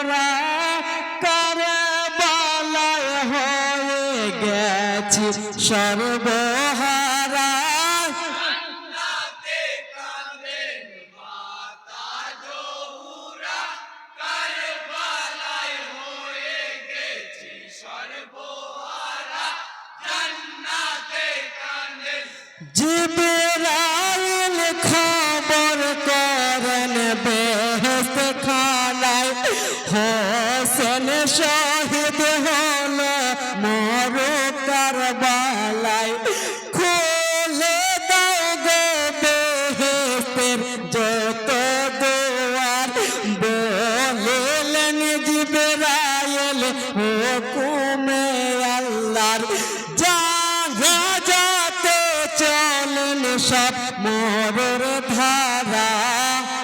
হারা কারবালায় হয়ে গেছি সর্বহারা জান্নাতে কাঁদেন মাতা জহুরা কারবালায় হয়ে গেছি সর্বহারা জান্নাতে কাঁদেন জিবরাইল খবর করেন বেহেশত খানায় হোসেন শহীদ হলো মরু কারবালায় খুলে দাও গো বেহেশতের যত দুয়ার বলিলেন জিবরাইল হুকুমে আল্লাহর জাহাজে চলেন সব মরুর ধারা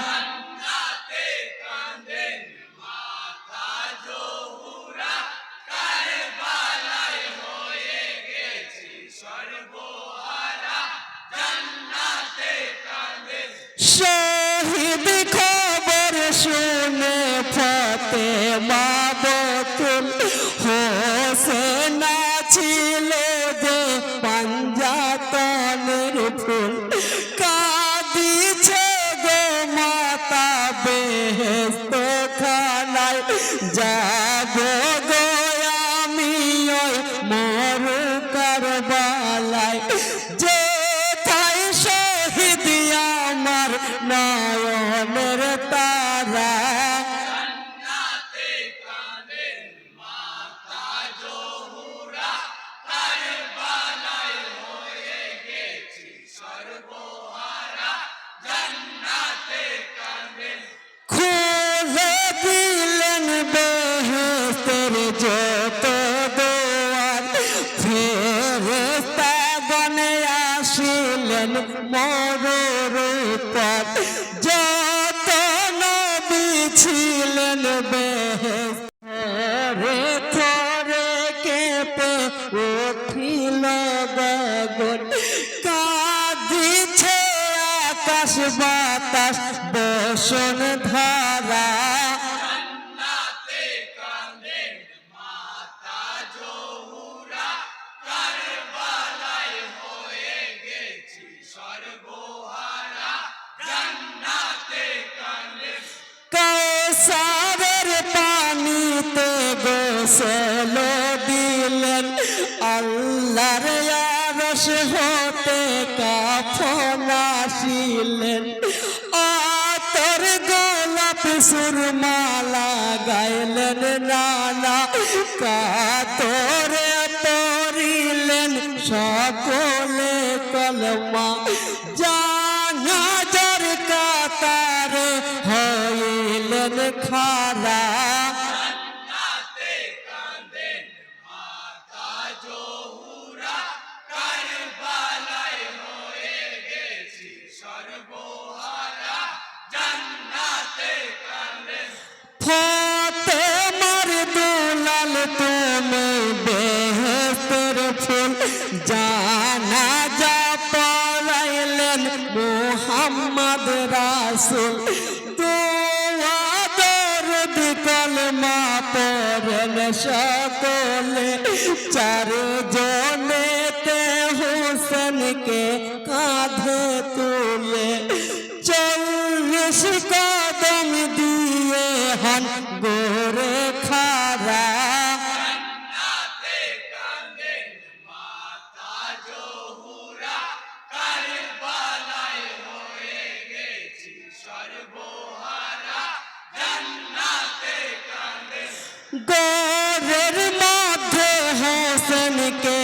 জান্নাতে কাঁদেন মাতা জহুরা কারবালায় হয়ে গেছি সর্বহারা জান্নাতে কাঁদেন শহীদ খবর শুনে ফাতেমা বতুল হোসেন ছিল যে পাঞ্জাতনের ফুল কাঁদিছে গো মাতা বেহেশত খানায় যাব গো আমি ওই মরু কারবালায় যেথায় শহীদ আমার নয়নের তারা জান্নাতে কাঁদেন মাতা জহুরা কারবালায় হয়ে গেছি সর্বহারা জান্নাতে কাঁদেন খুলে দিলেন বেহেশতের যত দুয়ার ফেরেশতাগণ আসিলেন মরুর উপর যত নবী ছিলেন বেহেশতে থরে কেঁপে উঠিল গগন কাঁদিছে আকাশ বাতাস বসন ধারা জান্নাতে কাঁদেন মাতা জহুরা কারবালায় হয়ে গেছি সর্বহারা জান্নাতে কাঁদেন কৌসারের পানিতে গোসল দিলেন আল্লাহর আরশ হতে কাফন আসিলেন আতর গোলাপ সুরমা লাগাইলেন নানা কাতরে পড়িলেন সকলে কলমা জানাজার কাতারে হইলেন খারা জান্নাতে কাঁদেন মাতা জহুরা কারবালায় হয়ে গেছি সর্বহারা জান্নাতে কাঁদেন ফাতেমার দুলাল তুমি বেহেশতের ফুল জানাজা পড়াইলেন মুহাম্মদ রাসূল দোয়া দরুদ কলমা পড়েন সকলে চারজনেতে হোসেনকে কাঁধে তুলে 40 কদম দিয়ে হন গোরে খারা জান্নাতে কাঁদেন মাতা জহুরা কারবালায় হয়ে গেছি সর্বহারা জান্নাতে কাঁদেন গোরের মধ্যে হোসেনকে